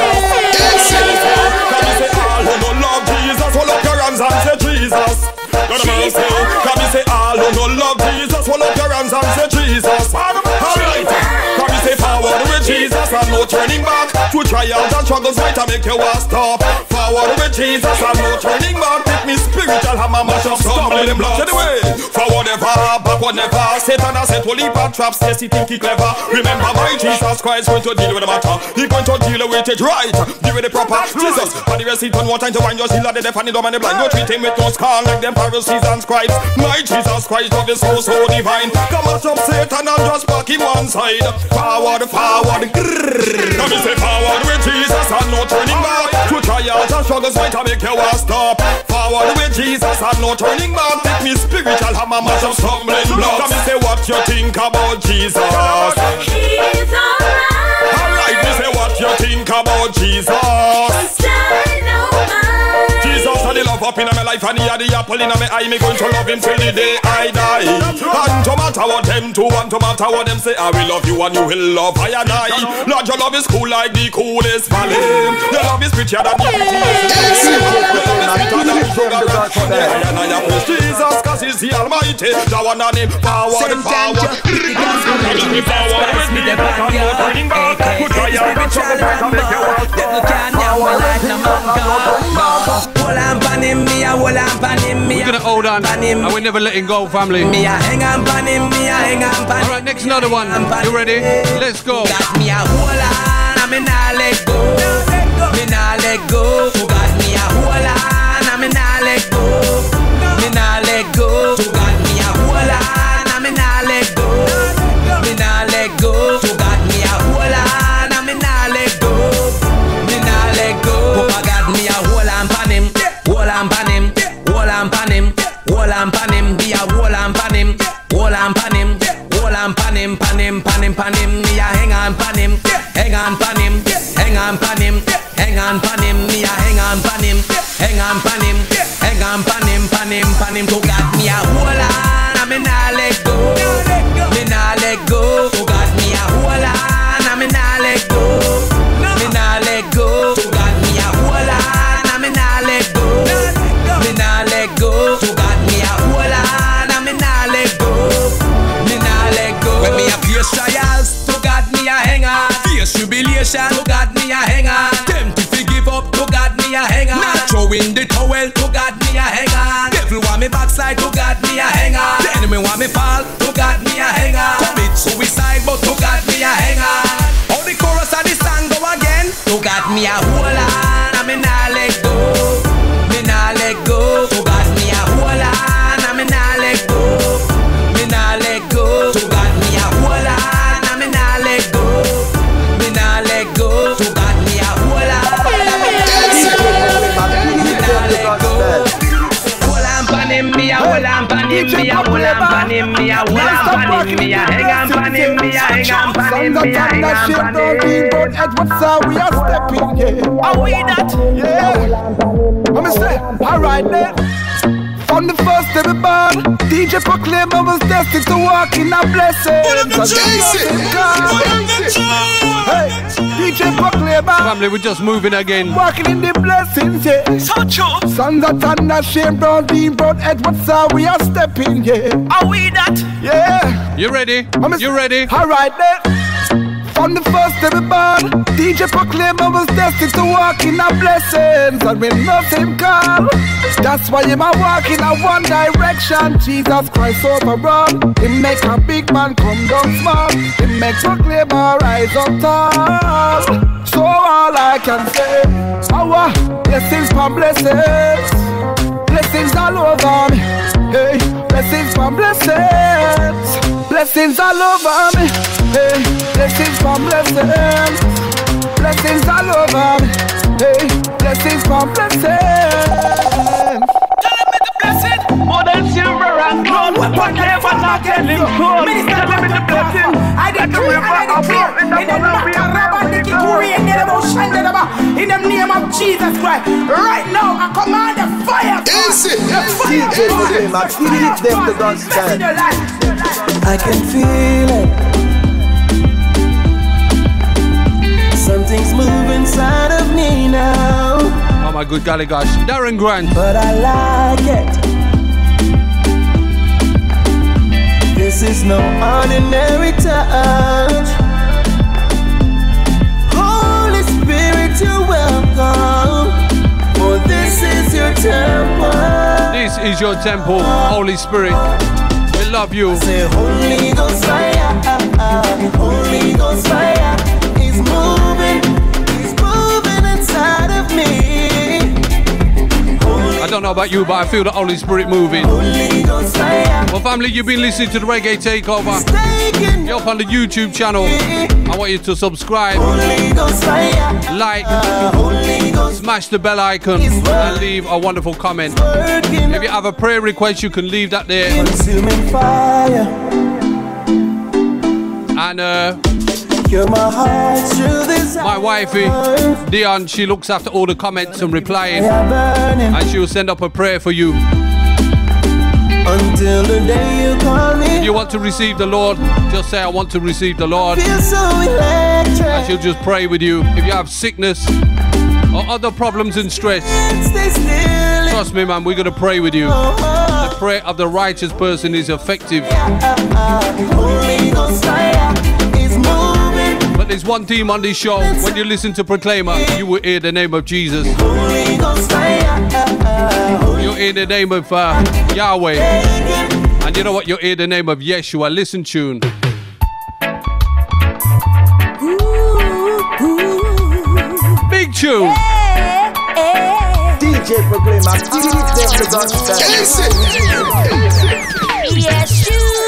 Can you say all who no love Jesus, hold up your hands and say Jesus. Can you say all who no love Jesus, hold up your hands and say Jesus. Alright, can you say forward with Jesus and no turning back. Through trials and struggles might make you want stop. Forward with Jesus and no turning back. Take me spiritual hammer mash up stumbling blocks. Anyway, forward never, backward never. Satan has set holy bad traps, yes he think he clever. Remember my Jesus Christ going to deal with the matter. He going to deal with it right. Deal with the proper Jesus. And the rest he don't want time to wind your shield at the deaf and the dumb and the blind. Don't treat him with no scorn like them Pharisees and scribes. My Jesus Christ love is so divine. Come mash up Satan and just back him one side. Forward, forward, grrrr. Come me say forward with Jesus and no turning back. To trials and struggles might make you want stop. Forward with Jesus and no turning back. Take me spiritual hammer mash up stumbling blocks. Come me say what you think about Jesus. He's alright. Alright, me say what you think about Jesus. He's dynamite. Jesus had the love up in my life and he had the apple in my eye. Me going to love him till the day I die. And no matter what them do, and no matter what them say, I will love you and you will love I and I. Lord, your love is cool like the coolest valley. Your love is richer than the prettiest. Jesus, cause he's the Almighty. The one on him, forward, forward. We're gonna hold on and we're never letting go, family. Alright, next another one. You ready? Let's go. Me nah let go. Me nah let go. To God me a hold on, and me nah let go. Me nah let go. To God me a hold on, and me nah let go. Me nah let go. To God me a hold on, and me nah let go. Me nah let go. Papa God me a hold on pan him, hold on pan him, hold on pan him, hold on pan him. Be a hold on pan him, hold on pan him, hold on pan him, pan him, pan him, pan him. Me a hang on pan him. Hang on pan him, hang on pan him, hang on pan him, me a hang on pan him, hang on pan him, hang on pan him, pan him, pan him. To God me a hold on, and me nah let go, me nah let go. To God me a hold on, and me nah let go, me nah let go. To God me a hold on, and me nah let go, me nah let go. To God me a hold on, and me nah let go, me nah frustration, to God me a hang on. Tempted to give up, to God me a hang on. Not throwing the towel, to God me a hang on. Devil want me backslide, to God me a hang on. The enemy want me fall, to God me a hang on. Commit suicide, but to God me a hang on. All the chorus of the song go again. To God me a hold on, and me nah let go. Me nah let go. To God me a hold on, and me nah let go. Me nah let go. To God me a hold on, and me nah let go. Me nah let go. To God me a hold on, and me nah let go. Hold on, pan him, me a hold on, pan him, me a hold on, pan him, me a hold on, pan him, me a hang on, pan him, me a hang on, pan him, me a hang on, pan him. We are stepping, yeah. Are we that? Yeah. Let me say, alright then. From the first to the born, DJ Proclaima was destined to walk in a blessing. Hey, DJ Proclaima. Family, we're just moving again. Walking in the blessings, yeah. So true. Sons of Thunder, Shane Brown, Dean Brown, Edward Sir, we are stepping, yeah. Are we that? Yeah. You ready? You ready? Alright then. From the first to the born, DJ Proclaima was destined to walk in a blessings. And when nothing call, that's why him a walk in a one direction. Jesus Christ overrun. He make a big man come down small. He makes Proclaima rise up tall. So all I can say, our blessings from blessings. Blessings all over me. Hey, blessings from blessings. Blessings all over me. Hey, blessings from blessings. Blessings all over me. Hey, blessings from blessings. More than silver and gold, what never not getting cold. Tell me the blessing. I decree and I declare in the name of Jesus Christ. Right now, I command the fire. DJ Proclaima, give them the God's time. I can feel it. Something's moving inside of me now. Oh my good golly gosh, Darren Grant. But I like it. This is no ordinary touch. Holy Spirit, you're welcome. For this is your temple. This is your temple, Holy Spirit. We love you. Say, Holy Ghost fire, Holy Ghost fire is moving. He's moving inside of me. I don't know about you, but I feel the Holy Spirit moving. Well, family, you've been listening to the Reggae Takeover. You're up on the YouTube channel. I want you to subscribe, like, smash the bell icon, and leave a wonderful comment. If you have a prayer request, you can leave that there. And my wifey, Dion, she looks after all the comments and replying, and she will send up a prayer for you. Until the day you call me. If you want to receive the Lord, just say, I want to receive the Lord. And she'll just pray with you. If you have sickness or other problems and stress, trust me, man, we're going to pray with you. The prayer of the righteous person is effective. But there's one theme on this show. When you listen to Proclaima, you will hear the name of Jesus. You'll hear the name of Yahweh. And you know what? You'll hear the name of Yeshua. Listen, tune. Big tune. DJ Proclaima, give them the God's Yeshua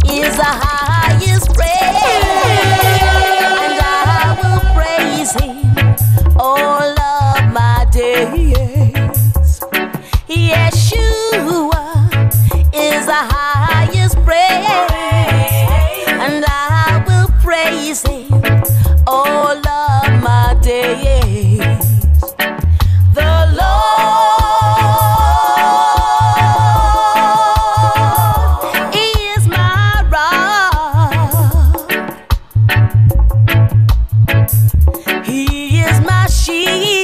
is the highest praise, and I will praise him all of my days. Yeshua is the highest praise, and I will praise him all of my days. The Lord is my rock. He is my shield.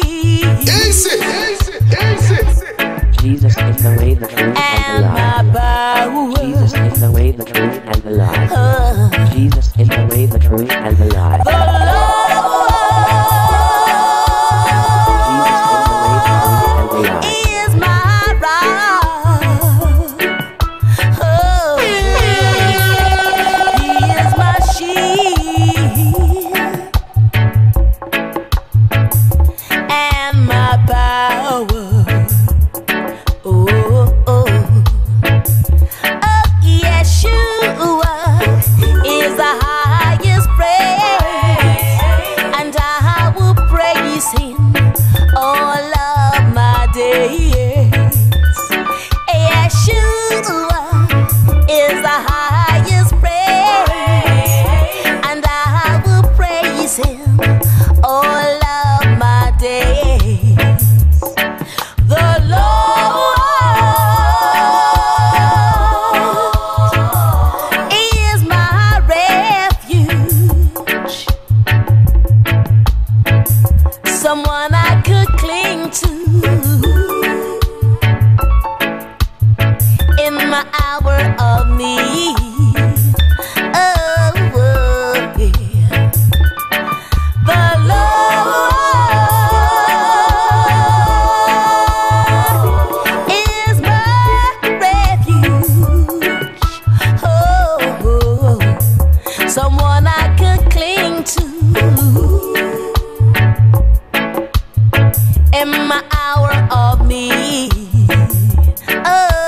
power of me. Oh.